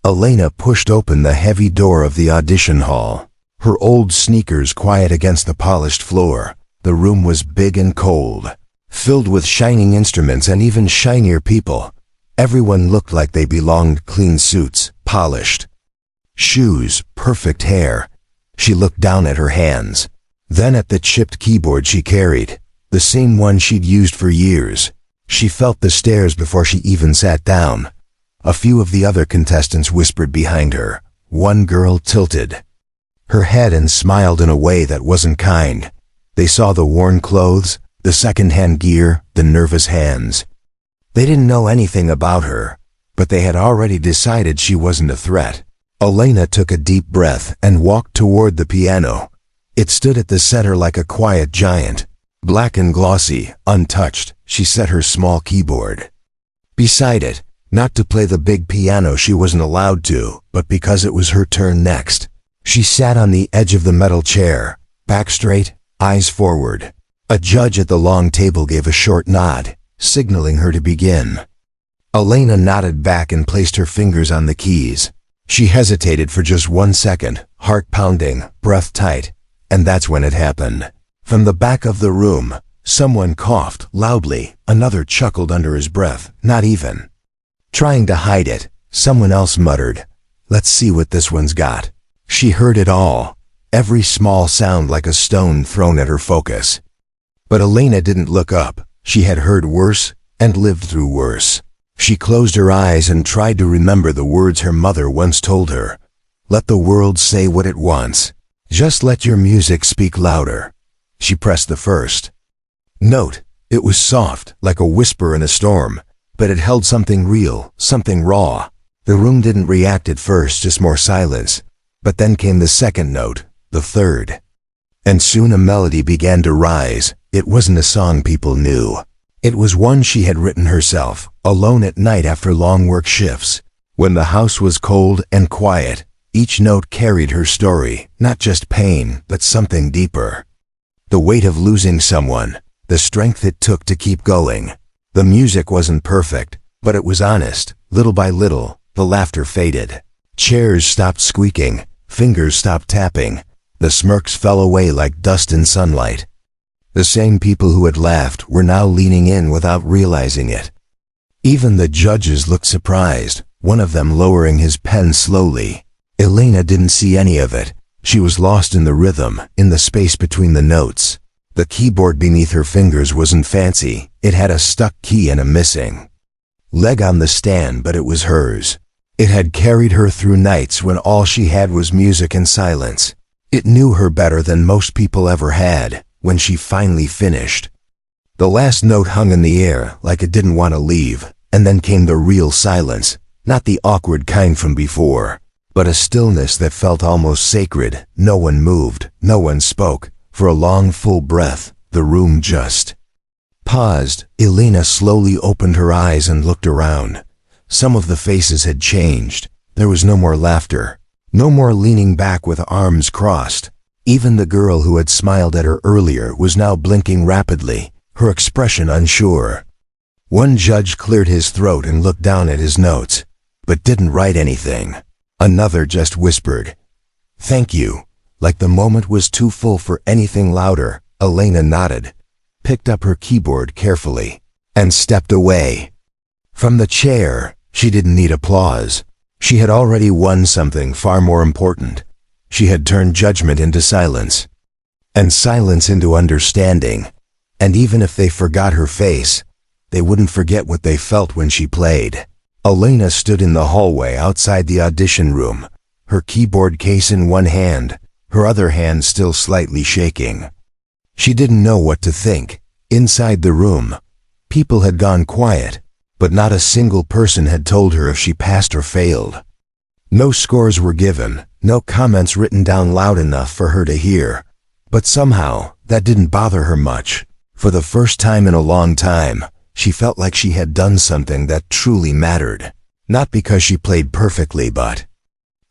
Elena pushed open the heavy door of the audition hall. Her old sneakers quiet against the polished floor. The room was big and cold, filled with shining instruments and even shinier people. Everyone looked like they belonged. Clean suits, polished shoes, perfect hair. She looked down at her hands, then at the chipped keyboard she carried, the same one she'd used for years. She felt the stares before she even sat down. A few of the other contestants whispered behind her. One girl tilted her head and smiled in a way that wasn't kind. They saw the worn clothes, the second-hand gear, the nervous hands. They didn't know anything about her, but they had already decided she wasn't a threat. Elena took a deep breath and walked toward the piano. It stood at the center like a quiet giant. Black and glossy, untouched, she set her small keyboard beside it, not to play the big piano she wasn't allowed to, but because it was her turn next. She sat on the edge of the metal chair, back straight, eyes forward. A judge at the long table gave a short nod, signaling her to begin. Elena nodded back and placed her fingers on the keys. She hesitated for just 1 second, heart pounding, breath tight, and that's when it happened. From the back of the room, someone coughed loudly. Another chuckled under his breath, not even trying to hide it. Someone else muttered, "Let's see what this one's got." She heard it all, every small sound like a stone thrown at her focus. But Elena didn't look up. She had heard worse and lived through worse. She closed her eyes and tried to remember the words her mother once told her. Let the world say what it wants. Just let your music speak louder. She pressed the first note. It was soft, like a whisper in a storm, but it held something real, something raw. The room didn't react at first, just more silence. But then came the second note, the third. And soon a melody began to rise. It wasn't a song people knew. It was one she had written herself, alone at night after long work shifts. When the house was cold and quiet, each note carried her story, not just pain, but something deeper. The weight of losing someone, the strength it took to keep going. The music wasn't perfect, but it was honest. Little by little, the laughter faded. Chairs stopped squeaking, fingers stopped tapping. The smirks fell away like dust in sunlight. The same people who had laughed were now leaning in without realizing it. Even the judges looked surprised, one of them lowering his pen slowly. Elena didn't see any of it. She was lost in the rhythm, in the space between the notes. The keyboard beneath her fingers wasn't fancy. It had a stuck key and a missing leg on the stand, but it was hers. It had carried her through nights when all she had was music and silence. It knew her better than most people ever had. When she finally finished, the last note hung in the air like it didn't want to leave, and then came the real silence, not the awkward kind from before, but a stillness that felt almost sacred. No one moved, no one spoke. For a long, full breath, the room just paused. Elena slowly opened her eyes and looked around. Some of the faces had changed. There was no more laughter, no more leaning back with arms crossed. Even the girl who had smiled at her earlier was now blinking rapidly, her expression unsure. One judge cleared his throat and looked down at his notes, but didn't write anything. Another just whispered, "Thank you." Like the moment was too full for anything louder. Elena nodded, picked up her keyboard carefully, and stepped away from the chair. She didn't need applause. She had already won something far more important. She had turned judgment into silence, and silence into understanding. And even if they forgot her face, they wouldn't forget what they felt when she played. Elena stood in the hallway outside the audition room, her keyboard case in one hand, her other hand still slightly shaking. She didn't know what to think. Inside the room, people had gone quiet, but not a single person had told her if she passed or failed. No scores were given, no comments written down loud enough for her to hear. But somehow, that didn't bother her much. For the first time in a long time, she felt like she had done something that truly mattered. Not because she played perfectly, but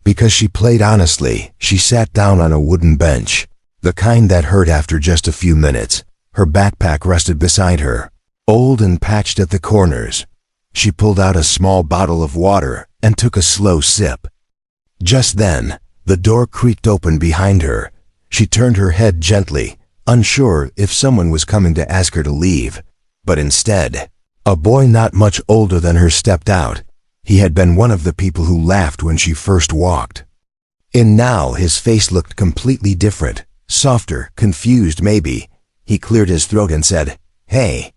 because she played honestly. She sat down on a wooden bench, the kind that hurt after just a few minutes. Her backpack rested beside her, old and patched at the corners. She pulled out a small bottle of water and took a slow sip. Just then, the door creaked open behind her. She turned her head gently, unsure if someone was coming to ask her to leave. But instead, a boy not much older than her stepped out. He had been one of the people who laughed when she first walked. And now his face looked completely different, softer, confused maybe. He cleared his throat and said, "Hey,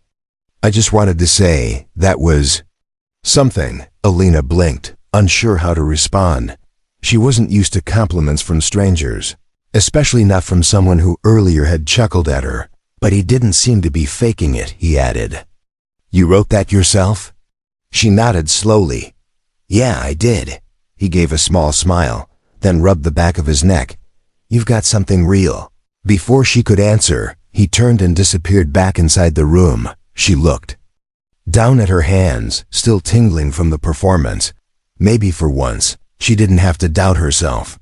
I just wanted to say, that was something." Elena blinked, unsure how to respond. She wasn't used to compliments from strangers, especially not from someone who earlier had chuckled at her. But he didn't seem to be faking it, he added. "You wrote that yourself?" She nodded slowly. "Yeah, I did." He gave a small smile, then rubbed the back of his neck. "You've got something real." Before she could answer, he turned and disappeared back inside the room. She looked down at her hands, still tingling from the performance. Maybe for once, she didn't have to doubt herself.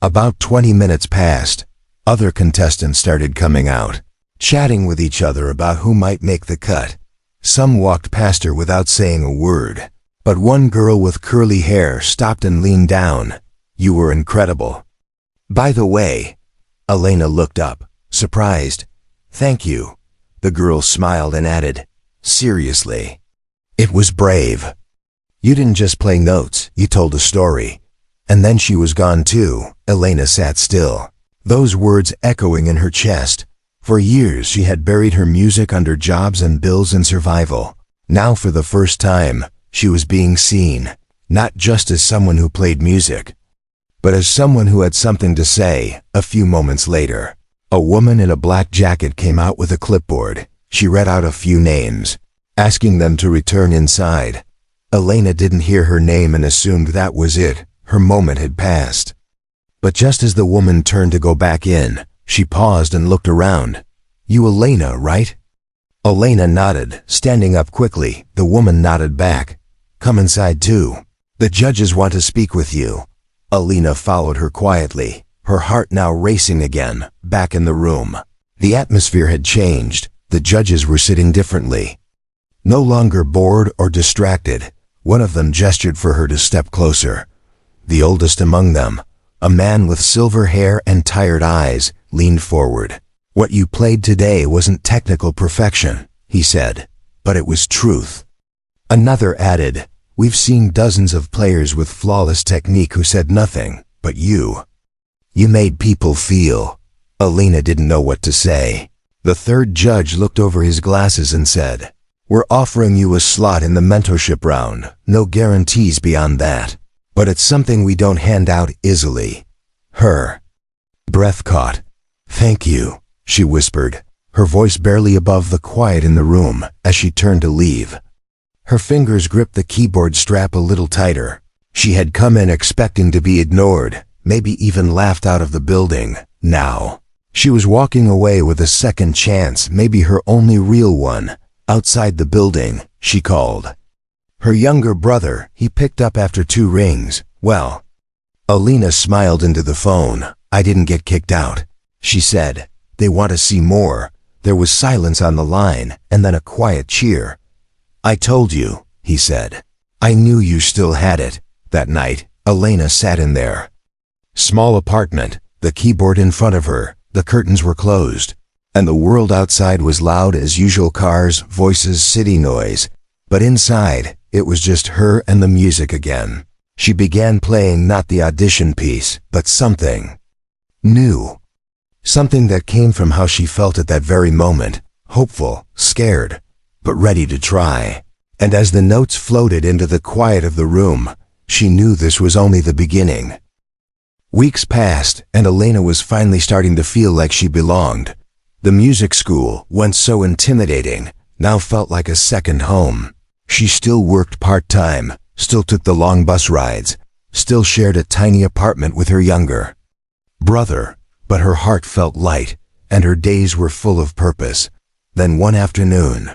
About 20 minutes passed. Other contestants started coming out, chatting with each other about who might make the cut. Some walked past her without saying a word, but one girl with curly hair stopped and leaned down. "You were incredible." "By the way," Elena looked up, surprised. "Thank you." The girl smiled and added, "Seriously, it was brave. You didn't just play notes, you told a story." And then she was gone too. Elena sat still, those words echoing in her chest. For years she had buried her music under jobs and bills and survival. Now for the first time, she was being seen, not just as someone who played music, but as someone who had something to say. A few moments later, a woman in a black jacket came out with a clipboard. She read out a few names, asking them to return inside. Elena didn't hear her name and assumed that was it. Her moment had passed. But just as the woman turned to go back in, she paused and looked around. "You Elena, right?" Elena nodded, standing up quickly. The woman nodded back. "Come inside too. The judges want to speak with you." Elena followed her quietly, her heart now racing again. Back in the room, the atmosphere had changed. The judges were sitting differently. No longer bored or distracted. One of them gestured for her to step closer. The oldest among them, a man with silver hair and tired eyes, leaned forward. "What you played today wasn't technical perfection," he said, "but it was truth." Another added, "We've seen dozens of players with flawless technique who said nothing, but you made people feel." Elena didn't know what to say. The third judge looked over his glasses and said, "We're offering you a slot in the mentorship round. No guarantees beyond that, but it's something we don't hand out easily." Her breath caught. "Thank you," she whispered, her voice barely above the quiet in the room, as she turned to leave. Her fingers gripped the keyboard strap a little tighter. She had come in expecting to be ignored, maybe even laughed out of the building. Now, she was walking away with a second chance, maybe her only real one. Outside the building, she called her younger brother. He picked up after 2 rings. "Well," Elena smiled into the phone. "I didn't get kicked out," she said. "They want to see more." There was silence on the line, and then a quiet cheer. "I told you," he said. "I knew you still had it." That night, Elena sat in their small apartment, the keyboard in front of her. The curtains were closed, and the world outside was loud as usual: cars, voices, city noise. But inside, it was just her and the music again. She began playing not the audition piece, but something new. Something that came from how she felt at that very moment, hopeful, scared, but ready to try. And as the notes floated into the quiet of the room, she knew this was only the beginning. Weeks passed, and Elena was finally starting to feel like she belonged. The music school, once so intimidating, now felt like a second home. She still worked part-time, still took the long bus rides, still shared a tiny apartment with her younger brother, but her heart felt light, and her days were full of purpose. Then one afternoon,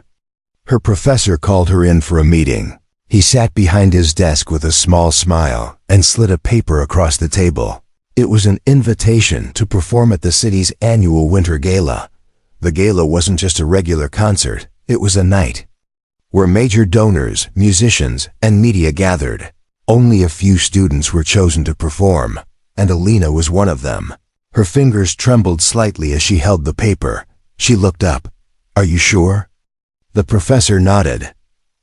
her professor called her in for a meeting. He sat behind his desk with a small smile and slid a paper across the table. It was an invitation to perform at the city's annual winter gala. The gala wasn't just a regular concert, it was a night where major donors, musicians, and media gathered. Only a few students were chosen to perform, and Alina was one of them. Her fingers trembled slightly as she held the paper. She looked up. "Are you sure?" The professor nodded.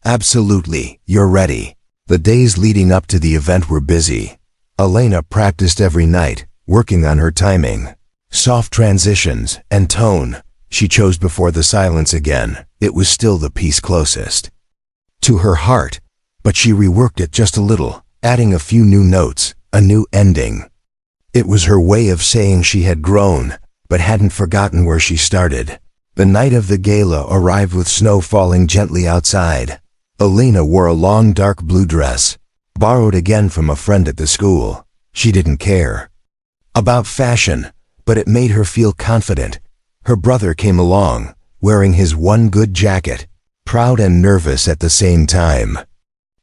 "Absolutely, you're ready." The days leading up to the event were busy. Alina practiced every night, working on her timing. Soft transitions and tone she chose before the silence again. It was still the piece closest to her heart, but she reworked it just a little, adding a few new notes, a new ending. It was her way of saying she had grown, but hadn't forgotten where she started. The night of the gala arrived with snow falling gently outside. Alina wore a long dark blue dress, borrowed again from a friend at the school. She didn't care about fashion, but it made her feel confident. Her brother came along, wearing his one good jacket, proud and nervous at the same time.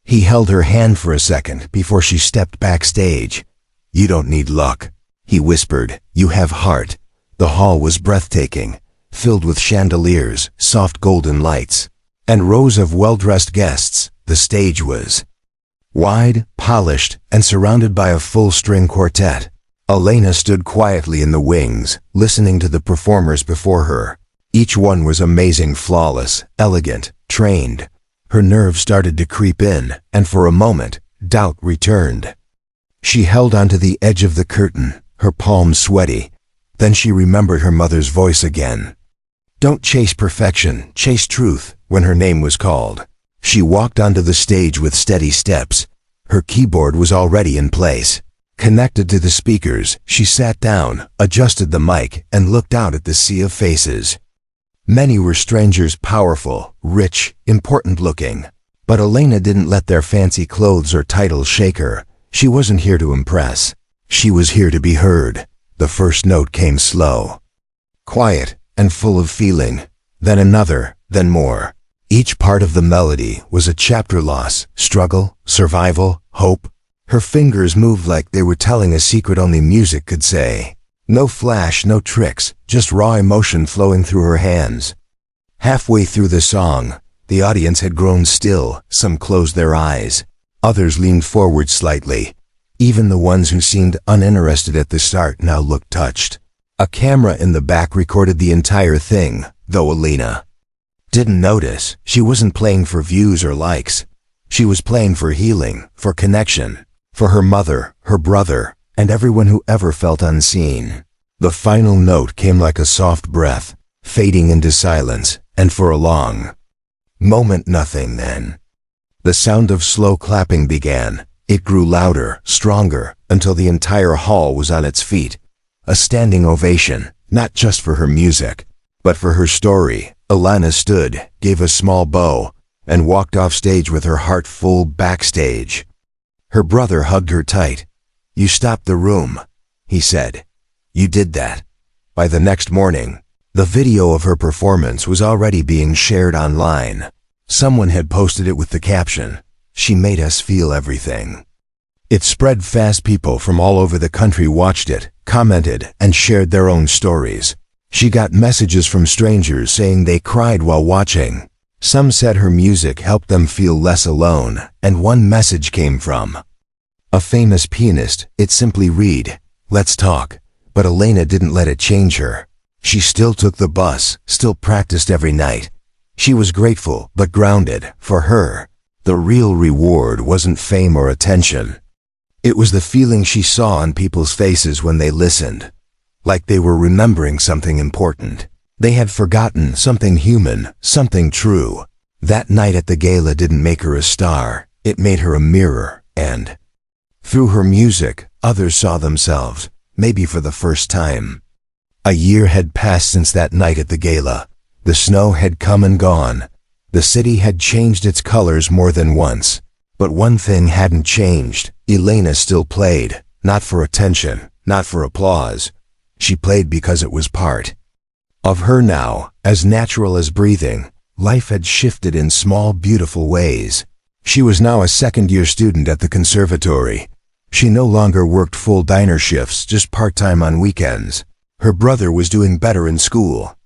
He held her hand for a second before she stepped backstage. "You don't need luck," he whispered. "You have heart." The hall was breathtaking, filled with chandeliers, soft golden lights, and rows of well-dressed guests. The stage was wide, polished, and surrounded by a full-string quartet. Alina stood quietly in the wings, listening to the performers before her. Each one was amazing, flawless, elegant, trained. Her nerves started to creep in, and for a moment, doubt returned. She held onto the edge of the curtain, her palms sweaty. Then she remembered her mother's voice again. "Don't chase perfection, chase truth," when her name was called. She walked onto the stage with steady steps. Her keyboard was already in place. Connected to the speakers, she sat down, adjusted the mic, and looked out at the sea of faces. Many were strangers, powerful, rich, important-looking. But Alina didn't let their fancy clothes or titles shake her. She wasn't here to impress. She was here to be heard. The first note came slow, quiet, and full of feeling. Then another, then more. Each part of the melody was a chapter: loss, struggle, survival, hope. Her fingers moved like they were telling a secret only music could say. No flash, no tricks, just raw emotion flowing through her hands. Halfway through the song, the audience had grown still. Some closed their eyes. Others leaned forward slightly. Even the ones who seemed uninterested at the start now looked touched. A camera in the back recorded the entire thing, though Alina didn't notice. She wasn't playing for views or likes. She was playing for healing, for connection, for her mother, her brother, and everyone who ever felt unseen. The final note came like a soft breath, fading into silence, and for a long moment nothing. Then the sound of slow clapping began. It grew louder, stronger, until the entire hall was on its feet. A standing ovation, not just for her music, but for her story. Alina stood, gave a small bow, and walked off stage with her heart full. Backstage, her brother hugged her tight. "You stopped the room," he said. "You did that." By the next morning, the video of her performance was already being shared online. Someone had posted it with the caption, "She made us feel everything." It spread fast. People from all over the country watched it, commented, and shared their own stories. She got messages from strangers saying they cried while watching. Some said her music helped them feel less alone, and one message came from a famous pianist. It simply read, "Let's talk." But Alina didn't let it change her. She still took the bus, still practiced every night. She was grateful, but grounded. For her, the real reward wasn't fame or attention. It was the feeling she saw on people's faces when they listened. Like they were remembering something important. They had forgotten something human, something true. That night at the gala didn't make her a star. It made her a mirror, and through her music, others saw themselves, maybe for the first time. A year had passed since that night at the gala. The snow had come and gone. The city had changed its colors more than once. But one thing hadn't changed. Alina still played, not for attention, not for applause. She played because it was part of her now, as natural as breathing. Life had shifted in small, beautiful ways. She was now a second-year student at the conservatory. She no longer worked full diner shifts, just part-time on weekends. Her brother was doing better in school,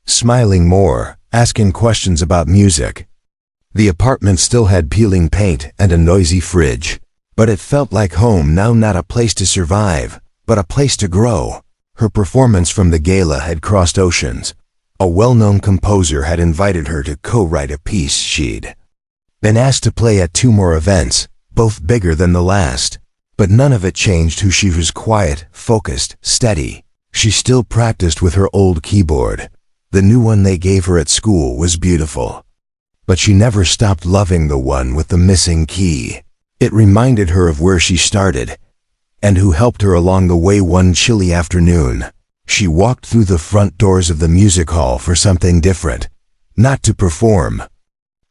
smiling more, asking questions about music. The apartment still had peeling paint and a noisy fridge, But it felt like home now, not a place to survive, but a place to grow. Her performance from the gala had crossed oceans. A well-known composer had invited her to co-write a piece she'd been asked to play at 2 more events, both bigger than the last. But none of it changed who she was: quiet, focused, steady. She still practiced with her old keyboard. The new one they gave her at school was beautiful. But she never stopped loving the one with the missing key. It reminded her of where she started, and who helped her along the way. One chilly afternoon, she walked through the front doors of the music hall for something different. Not to perform,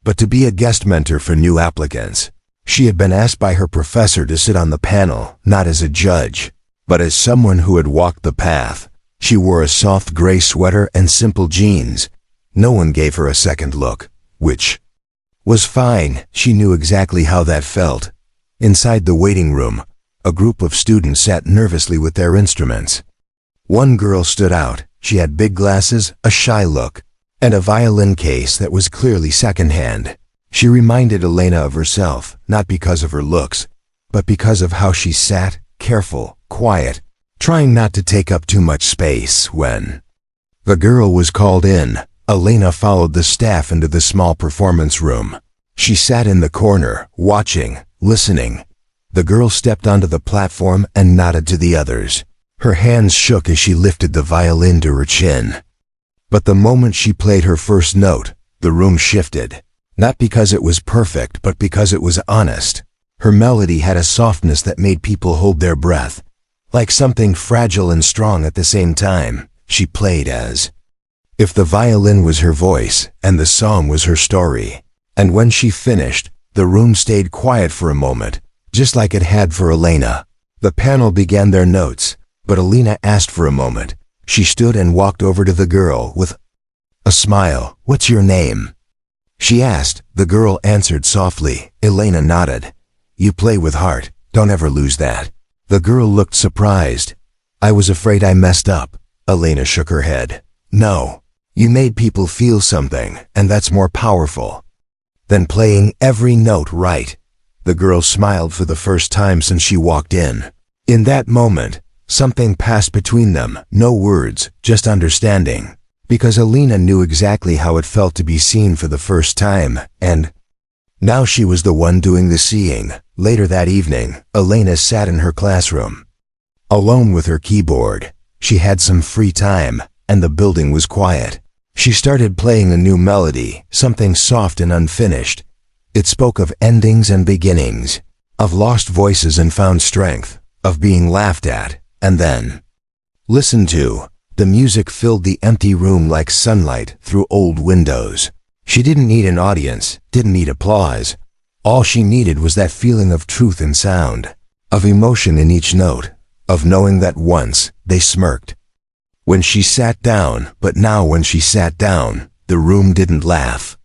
but to be a guest mentor for new applicants. She had been asked by her professor to sit on the panel, not as a judge, but as someone who had walked the path. She wore a soft gray sweater and simple jeans. No one gave her a second look, which was fine. She knew exactly how that felt. Inside the waiting room, a group of students sat nervously with their instruments. One girl stood out. She had big glasses, a shy look, and a violin case that was clearly secondhand. She reminded Elena of herself, not because of her looks, but because of how she sat, careful, quiet, trying not to take up too much space. When the girl was called in, Elena followed the staff into the small performance room. She sat in the corner, watching, listening. The girl stepped onto the platform and nodded to the others. Her hands shook as she lifted the violin to her chin. But the moment she played her first note, the room shifted. Not because it was perfect, but because it was honest. Her melody had a softness that made people hold their breath, like something fragile and strong at the same time. She played as if the violin was her voice and the song was her story. And when she finished, the room stayed quiet for a moment, just like it had for Elena. The panel began their notes, but Elena asked for a moment. She stood and walked over to the girl with a smile. "What's your name?" she asked. The girl answered softly. Elena nodded. "You play with heart. Don't ever lose that." The girl looked surprised. "I was afraid I messed up." Elena shook her head. "No. You made people feel something, and that's more powerful than playing every note right." The girl smiled for the first time since she walked in. In that moment, something passed between them. No words, just understanding. Because Elena knew exactly how it felt to be seen for the first time, and now she was the one doing the seeing. Later that evening, Elena sat in her classroom, alone with her keyboard. She had some free time, and the building was quiet. She started playing a new melody, something soft and unfinished. It spoke of endings and beginnings, of lost voices and found strength, of being laughed at, and then listened to. The music filled the empty room like sunlight through old windows. She didn't need an audience, didn't need applause. All she needed was that feeling of truth in sound, of emotion in each note, of knowing that once they smirked when she sat down, but now when she sat down, the room didn't laugh.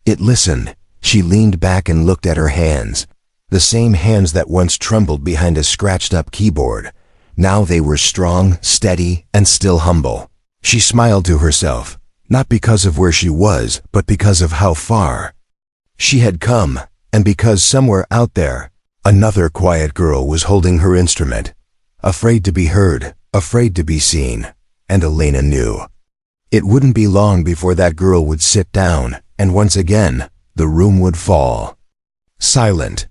It listened. She leaned back and looked at her hands, the same hands that once trembled behind a scratched-up keyboard. Now they were strong, steady, and still humble. She smiled to herself, not because of where she was, but because of how far she had come, and because somewhere out there, another quiet girl was holding her instrument, afraid to be heard, afraid to be seen. And Elena knew it wouldn't be long before that girl would sit down, and once again, the room would fall silent.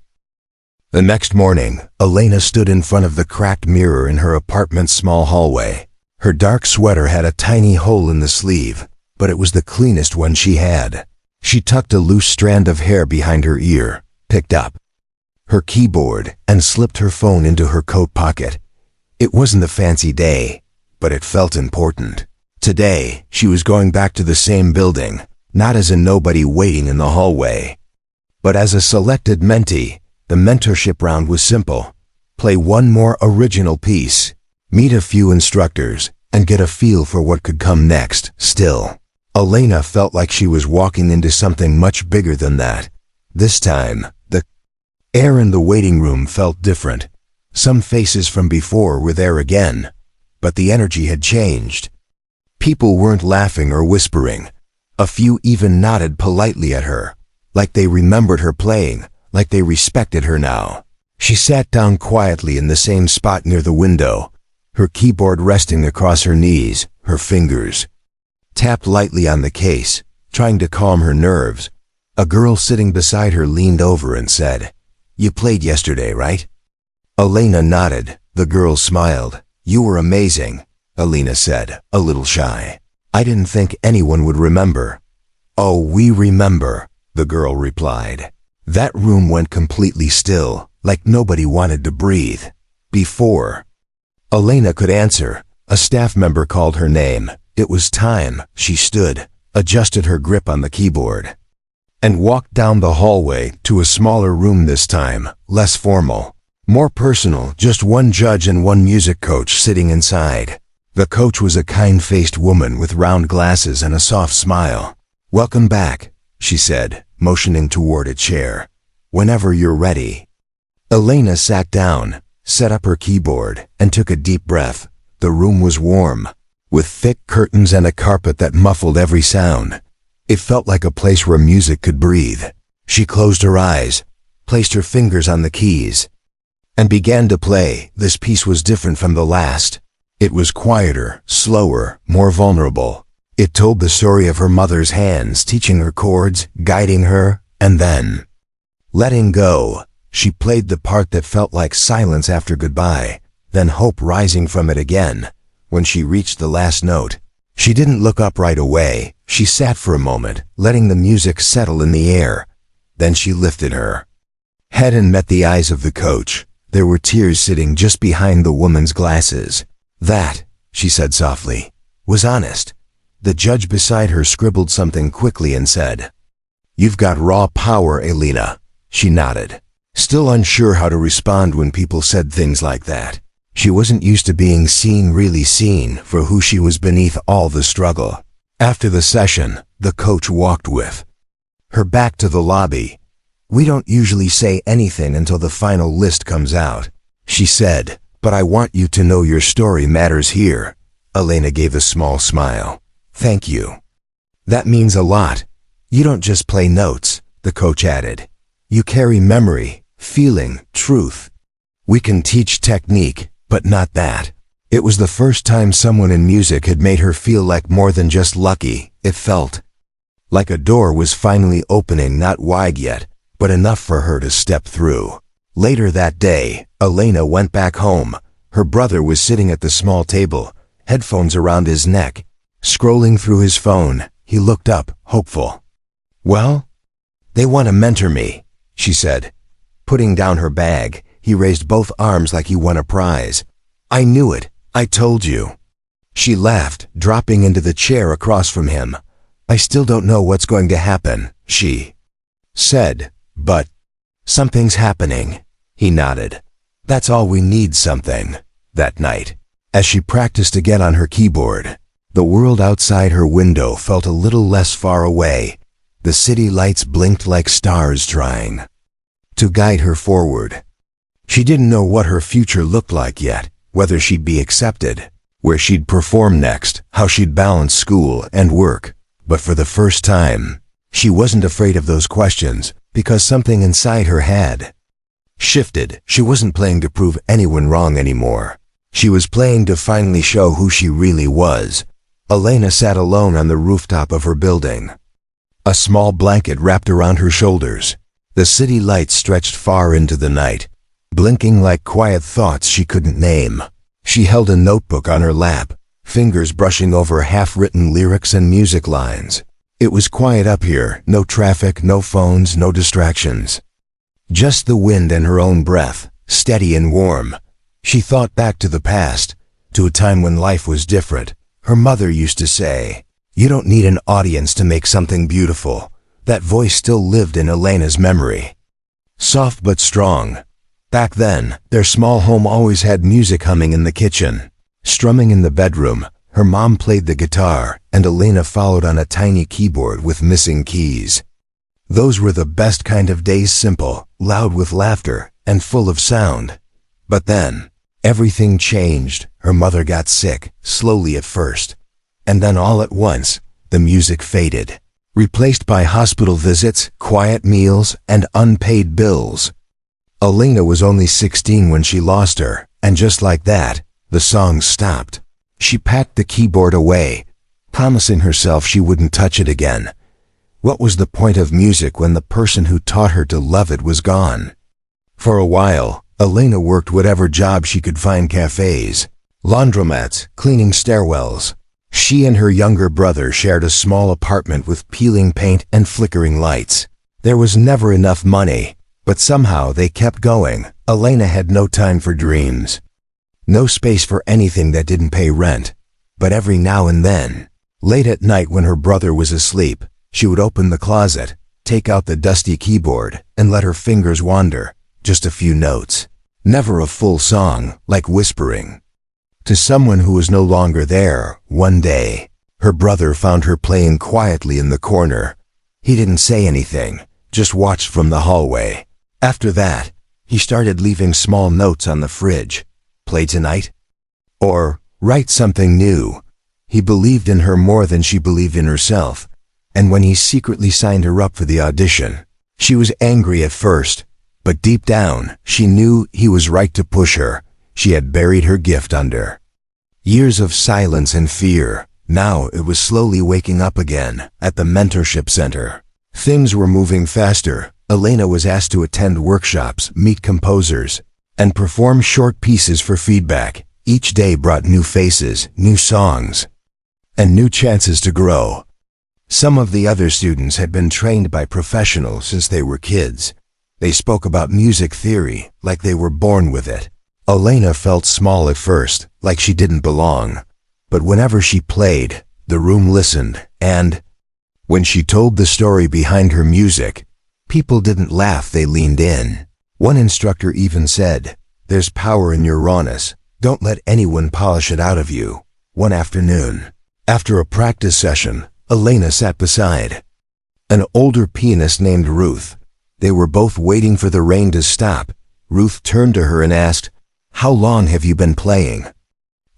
The next morning, Elena stood in front of the cracked mirror in her apartment's small hallway. Her dark sweater had a tiny hole in the sleeve, but it was the cleanest one she had. She tucked a loose strand of hair behind her ear, picked up her keyboard, and slipped her phone into her coat pocket. It wasn't a fancy day, but it felt important. Today, she was going back to the same building, not as a nobody waiting in the hallway, but as a selected mentee. The mentorship round was simple. Play one more original piece, meet a few instructors, and get a feel for what could come next. Still, Elena felt like she was walking into something much bigger than that. This time, the air in the waiting room felt different. Some faces from before were there again, but the energy had changed. People weren't laughing or whispering. A few even nodded politely at her, like they remembered her playing, like they respected her now. She sat down quietly in the same spot near the window, her keyboard resting across her knees, her fingers tapped lightly on the case, trying to calm her nerves. A girl sitting beside her leaned over and said, "You played yesterday, right?" Elena nodded. The girl smiled. "You were amazing," Elena said, a little shy. "I didn't think anyone would remember." "Oh, we remember," the girl replied. That room went completely still, like nobody wanted to breathe. Before Elena could answer, a staff member called her name. It was time. She stood, adjusted her grip on the keyboard, and walked down the hallway to a smaller room this time, less formal, more personal, just one judge and one music coach sitting inside. The coach was a kind-faced woman with round glasses and a soft smile. "Welcome back," she said, motioning toward a chair. "Whenever you're ready." Elena sat down, set up her keyboard, and took a deep breath. The room was warm, with thick curtains and a carpet that muffled every sound. It felt like a place where music could breathe. She closed her eyes, placed her fingers on the keys, and began to play. This piece was different from the last. It was quieter, slower, more vulnerable. It told the story of her mother's hands teaching her chords, guiding her, and then letting go. She played the part that felt like silence after goodbye, then hope rising from it again. When she reached the last note, she didn't look up right away. She sat for a moment, letting the music settle in the air. Then she lifted her head and met the eyes of the coach. There were tears sitting just behind the woman's glasses. "That," she said softly, "was honest." The judge beside her scribbled something quickly and said, "You've got raw power, Elena." She nodded, still unsure how to respond when people said things like that. She wasn't used to being seen, really seen, for who she was beneath all the struggle. After the session, the coach walked with her back to the lobby. "We don't usually say anything until the final list comes out," she said, "but I want you to know your story matters here." Elena gave a small smile. "Thank you. That means a lot. You don't just play notes," the coach added. "You carry memory, feeling, truth. We can teach technique, but not that." It was the first time someone in music had made her feel like more than just lucky. It felt like a door was finally opening, not wide yet, but enough for her to step through. Later that day, Elena went back home. Her brother was sitting at the small table, headphones around his neck, scrolling through his phone. He looked up, hopeful. "Well, they want to mentor me," she said. Putting down her bag, he raised both arms like he won a prize. "I knew it. I told you." She laughed, dropping into the chair across from him. "I still don't know what's going to happen," she said, "but something's happening." He nodded. "That's all we need, something." That night, as she practiced again on her keyboard, the world outside her window felt a little less far away. The city lights blinked like stars trying to guide her forward. She didn't know what her future looked like yet, whether she'd be accepted, where she'd perform next, how she'd balance school and work. But for the first time, she wasn't afraid of those questions, because something inside her had shifted. She wasn't playing to prove anyone wrong anymore. She was playing to finally show who she really was. Elena sat alone on the rooftop of her building, a small blanket wrapped around her shoulders. The city lights stretched far into the night, blinking like quiet thoughts she couldn't name. She held a notebook on her lap, fingers brushing over half-written lyrics and music lines. It was quiet up here, no traffic, no phones, no distractions. Just the wind and her own breath, steady and warm. She thought back to the past, to a time when life was different. Her mother used to say, "You don't need an audience to make something beautiful." That voice still lived in Elena's memory, soft but strong. Back then, their small home always had music humming in the kitchen. Strumming in the bedroom, her mom played the guitar, and Elena followed on a tiny keyboard with missing keys. Those were the best kind of days, simple, loud with laughter, and full of sound. But then, everything changed. Her mother got sick, slowly at first. And then all at once, the music faded, replaced by hospital visits, quiet meals, and unpaid bills. Elena was only 16 when she lost her, and just like that, the song stopped. She packed the keyboard away, promising herself she wouldn't touch it again. What was the point of music when the person who taught her to love it was gone? For a while, Elena worked whatever job she could find: cafes, laundromats, cleaning stairwells. She and her younger brother shared a small apartment with peeling paint and flickering lights. There was never enough money, but somehow they kept going. Elena had no time for dreams. No space for anything that didn't pay rent. But every now and then, late at night when her brother was asleep, she would open the closet, take out the dusty keyboard, and let her fingers wander. Just a few notes. Never a full song, like whispering. To someone who was no longer there, one day, her brother found her playing quietly in the corner. He didn't say anything, just watched from the hallway. After that, he started leaving small notes on the fridge. Play tonight? Or, write something new. He believed in her more than she believed in herself. And when he secretly signed her up for the audition, she was angry at first, but deep down, she knew he was right to push her. She had buried her gift under years of silence and fear. Now it was slowly waking up again at the mentorship center. Things were moving faster. Elena was asked to attend workshops, meet composers, and perform short pieces for feedback. Each day brought new faces, new songs, and new chances to grow. Some of the other students had been trained by professionals since they were kids. They spoke about music theory like they were born with it. Elena felt small at first, like she didn't belong. But whenever she played, the room listened, and when she told the story behind her music, people didn't laugh, they leaned in. One instructor even said, "There's power in your rawness. Don't let anyone polish it out of you." One afternoon, after a practice session, Elena sat beside an older pianist named Ruth. They were both waiting for the rain to stop. Ruth turned to her and asked, "How long have you been playing?"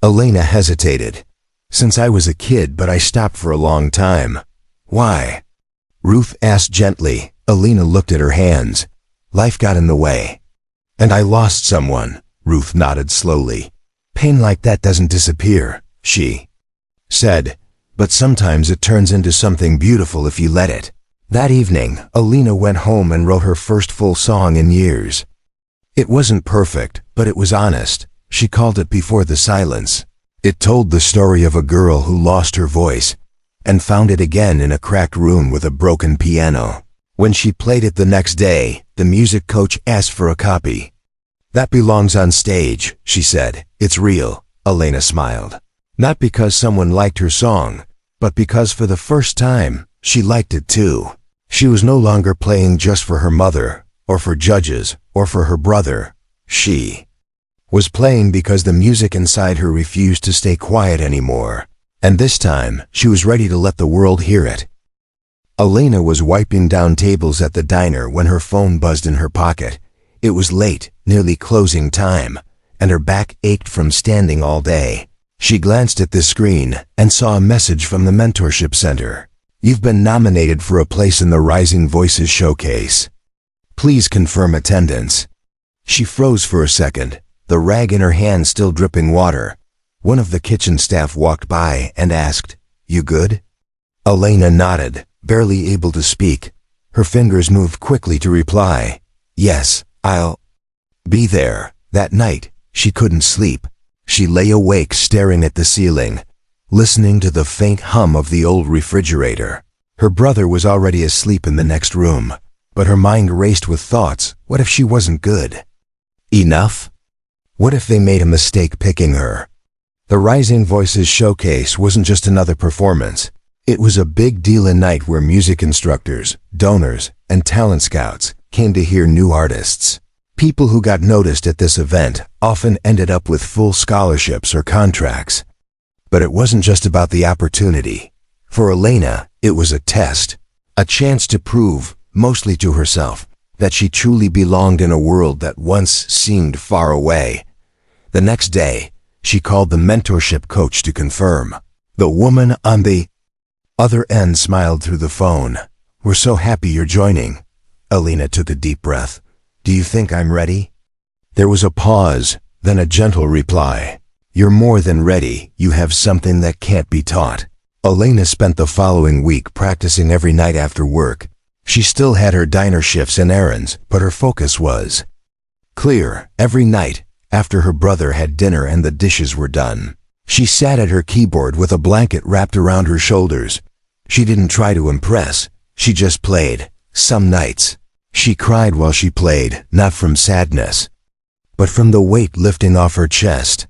Elena hesitated. "Since I was a kid, but I stopped for a long time." "Why?" Ruth asked gently. Elena looked at her hands. "Life got in the way." "And I lost someone," Ruth nodded slowly. "Pain like that doesn't disappear," she said. "But sometimes it turns into something beautiful if you let it." That evening, Elena went home and wrote her first full song in years. It wasn't perfect, but it was honest. She called it Before the Silence. It told the story of a girl who lost her voice and found it again in a cracked room with a broken piano. When she played it the next day, the music coach asked for a copy. "That belongs on stage," she said. "It's real." Elena smiled. Not because someone liked her song, but because for the first time, she liked it too. She was no longer playing just for her mother, or for judges, or for her brother. She was playing because the music inside her refused to stay quiet anymore. And this time, she was ready to let the world hear it. Elena was wiping down tables at the diner when her phone buzzed in her pocket. It was late, nearly closing time, and her back ached from standing all day. She glanced at the screen and saw a message from the mentorship center. "You've been nominated for a place in the Rising Voices Showcase. Please confirm attendance." She froze for a second, the rag in her hand still dripping water. One of the kitchen staff walked by and asked, "You good?" Elena nodded, barely able to speak. Her fingers moved quickly to reply, "Yes, I'll be there." That night, she couldn't sleep. She lay awake staring at the ceiling, listening to the faint hum of the old refrigerator. Her brother was already asleep in the next room, but her mind raced with thoughts. What if she wasn't good enough? What if they made a mistake picking her? The Rising Voices Showcase wasn't just another performance. It was a big deal, a night where music instructors, donors, and talent scouts came to hear new artists. People who got noticed at this event often ended up with full scholarships or contracts. But it wasn't just about the opportunity. For Elena, it was a test, a chance to prove, mostly to herself, that she truly belonged in a world that once seemed far away. The next day, she called the mentorship coach to confirm. The woman on the other end smiled through the phone. "We're so happy you're joining." Elena took a deep breath. Do you think I'm ready? There was a pause, then a gentle reply. You're more than ready, you have something that can't be taught. Elena spent the following week practicing every night after work. She still had her diner shifts and errands, but her focus was clear. Every night, after her brother had dinner and the dishes were done, she sat at her keyboard with a blanket wrapped around her shoulders. She didn't try to impress, she just played. Some nights, she cried while she played, not from sadness, but from the weight lifting off her chest.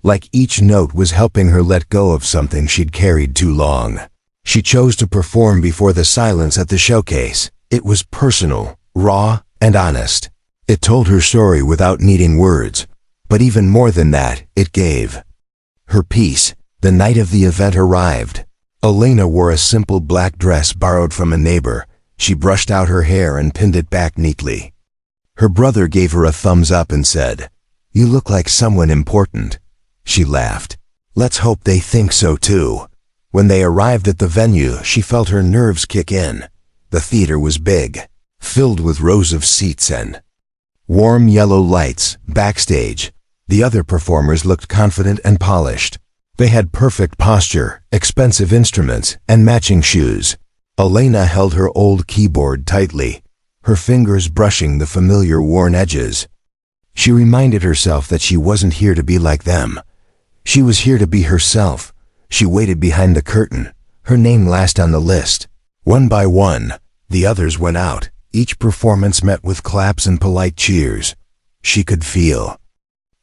Like each note was helping her let go of something she'd carried too long. She chose to perform before the silence at the showcase. It was personal, raw, and honest. It told her story without needing words, but even more than that, it gave her peace. The night of the event arrived. Elena wore a simple black dress borrowed from a neighbor. She brushed out her hair and pinned it back neatly. Her brother gave her a thumbs up and said, "You look like someone important." She laughed. Let's hope they think so too. When they arrived at the venue, she felt her nerves kick in. The theater was big, filled with rows of seats and warm yellow lights. Backstage, the other performers looked confident and polished. They had perfect posture, expensive instruments, and matching shoes. Elena held her old keyboard tightly, her fingers brushing the familiar worn edges. She reminded herself that she wasn't here to be like them. She was here to be herself. She waited behind the curtain, her name last on the list. One by one, the others went out. Each performance met with claps and polite cheers. She could feel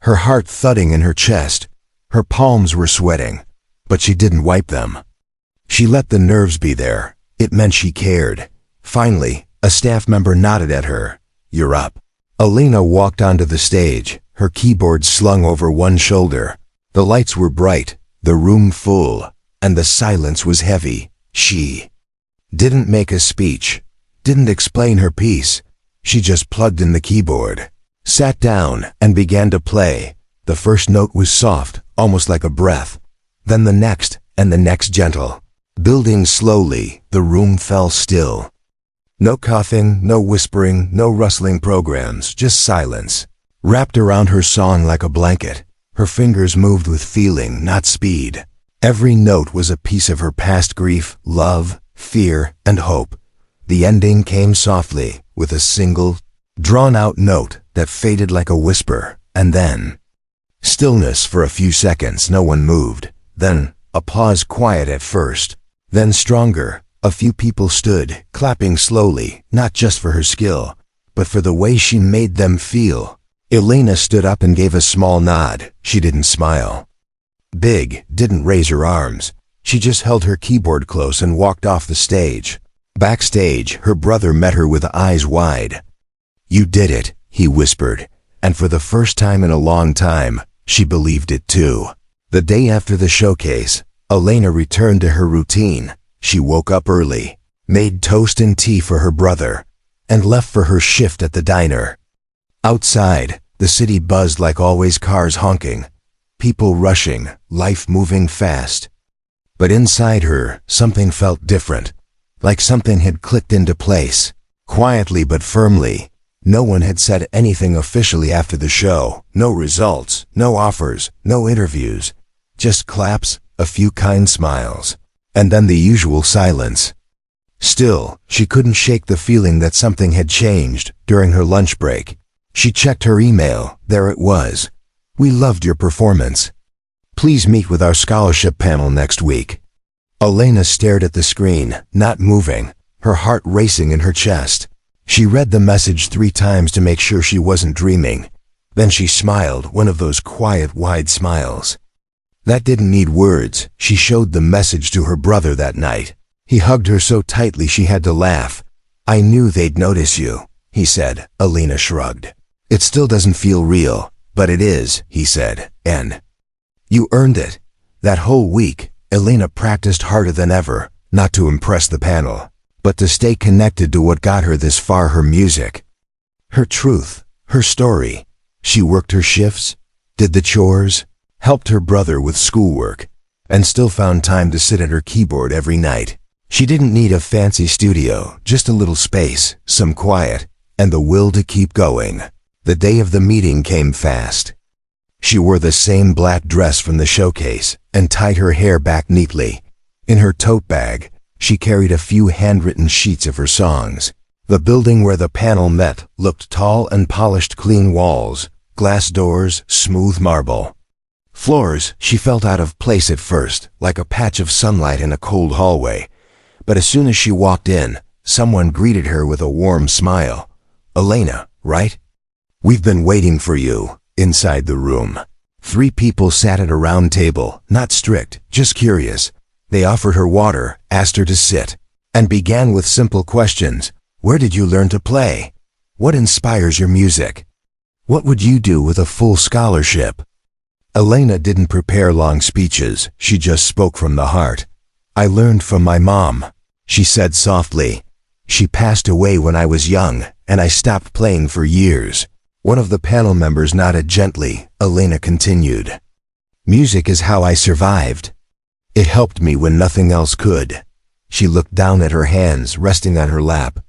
her heart thudding in her chest. Her palms were sweating, but she didn't wipe them. She let the nerves be there. It meant she cared. Finally, a staff member nodded at her. "You're up." Elena walked onto the stage, her keyboard slung over one shoulder. The lights were bright, the room full, and the silence was heavy. She didn't make a speech, didn't explain her piece. She just plugged in the keyboard, sat down, and began to play. The first note was soft, almost like a breath. Then the next, and the next gentle. Building slowly, the room fell still. No coughing, no whispering, no rustling programs, just silence. Wrapped around her song like a blanket, her fingers moved with feeling, not speed. Every note was a piece of her past grief, love, fear, and hope. The ending came softly, with a single, drawn-out note that faded like a whisper, and then stillness for a few seconds. No one moved. Then a pause, quiet at first, then stronger. A few people stood, clapping slowly, not just for her skill, but for the way she made them feel. Elena stood up and gave a small nod. She didn't smile big, didn't raise her arms. She just held her keyboard close and walked off the stage. Backstage, her brother met her with eyes wide. "You did it," he whispered, and for the first time in a long time, she believed it too. The day after the showcase, Elena returned to her routine. She woke up early, made toast and tea for her brother, and left for her shift at the diner. Outside, the city buzzed like always, cars honking, people rushing, life moving fast. But inside her, something felt different, like something had clicked into place, quietly but firmly. No one had said anything officially after the show. No results, no offers, no interviews. Just claps, a few kind smiles, and then the usual silence. Still, she couldn't shake the feeling that something had changed. During her lunch break, she checked her email. There it was. "We loved your performance. Please meet with our scholarship panel next week." Elena stared at the screen, not moving, her heart racing in her chest. She read the message 3 times to make sure she wasn't dreaming. Then she smiled, one of those quiet, wide smiles that didn't need words. She showed the message to her brother that night. He hugged her so tightly she had to laugh. "I knew they'd notice you," he said. Elena shrugged. "It still doesn't feel real, but it is," he said, "and you earned it." That whole week, Elena practiced harder than ever, not to impress the panel, but to stay connected to what got her this far: her music, her truth, her story. She worked her shifts, did the chores, helped her brother with schoolwork, and still found time to sit at her keyboard every night. She didn't need a fancy studio, just a little space, some quiet, and the will to keep going. The day of the meeting came fast. She wore the same black dress from the showcase and tied her hair back neatly. In her tote bag, she carried a few handwritten sheets of her songs. The building where the panel met looked tall and polished, clean walls, glass doors, smooth marble. Floors, she felt out of place at first, like a patch of sunlight in a cold hallway. But as soon as she walked in, someone greeted her with a warm smile. "Elena, right? We've been waiting for you." Inside the room, 3 people sat at a round table, not strict, just curious. They offered her water, asked her to sit, and began with simple questions. Where did you learn to play? What inspires your music? What would you do with a full scholarship? Elena didn't prepare long speeches, she just spoke from the heart. "I learned from my mom," she said softly. "She passed away when I was young, and I stopped playing for years." One of the panel members nodded gently. Elena continued. "Music is how I survived. It helped me when nothing else could." She looked down at her hands resting on her lap.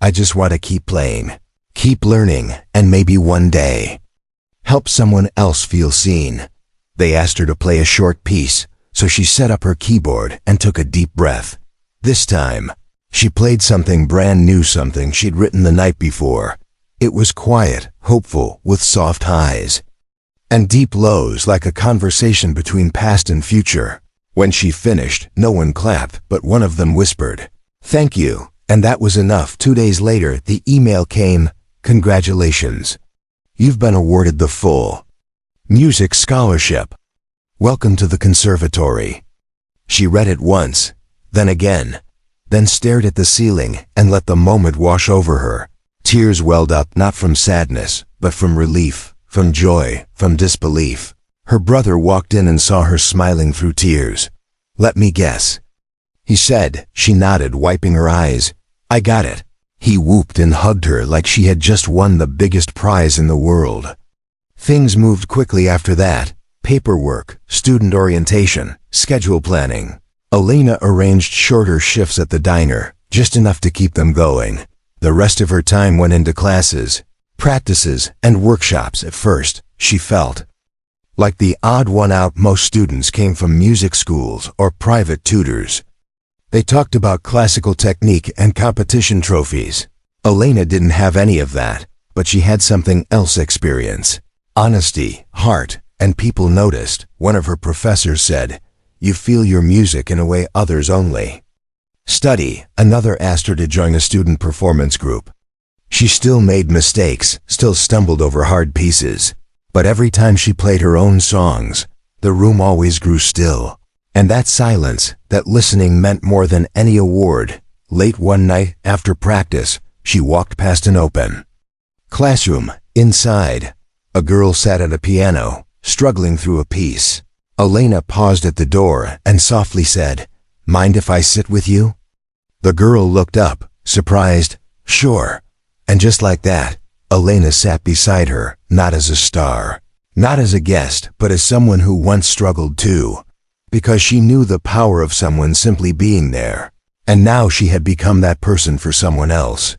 "I just want to keep playing, keep learning, and maybe one day help someone else feel seen." They asked her to play a short piece, so she set up her keyboard and took a deep breath. This time, she played something brand new, something she'd written the night before. It was quiet, hopeful, with soft highs and deep lows, like a conversation between past and future. When she finished, no one clapped, but one of them whispered, "Thank you," and that was enough. 2 days later, the email came, "Congratulations. You've been awarded the full music scholarship. Welcome to the conservatory." She read it once, then again, then stared at the ceiling and let the moment wash over her. Tears welled up, not from sadness, but from relief, from joy, from disbelief. Her brother walked in and saw her smiling through tears. "Let me guess," he said. She nodded, wiping her eyes. "I got it." He whooped and hugged her like she had just won the biggest prize in the world. Things moved quickly after that. Paperwork, student orientation, schedule planning. Elena arranged shorter shifts at the diner, just enough to keep them going. The rest of her time went into classes, practices, and workshops. At first, she felt like the odd one out. Most students came from music schools or private tutors. They talked about classical technique and competition trophies. Elena didn't have any of that, but she had something else: experience, honesty, heart, and people noticed. One of her professors said, "You feel your music in a way others only study." Another asked her to join a student performance group. She still made mistakes, still stumbled over hard pieces. But every time she played her own songs, the room always grew still. And that silence, that listening, meant more than any award. Late one night, after practice, she walked past an open classroom. Inside, a girl sat at a piano, struggling through a piece. Elena paused at the door and softly said, "Mind if I sit with you?" The girl looked up, surprised. "Sure." And just like that, Elena sat beside her, not as a star, not as a guest, but as someone who once struggled too, because she knew the power of someone simply being there. And now she had become that person for someone else.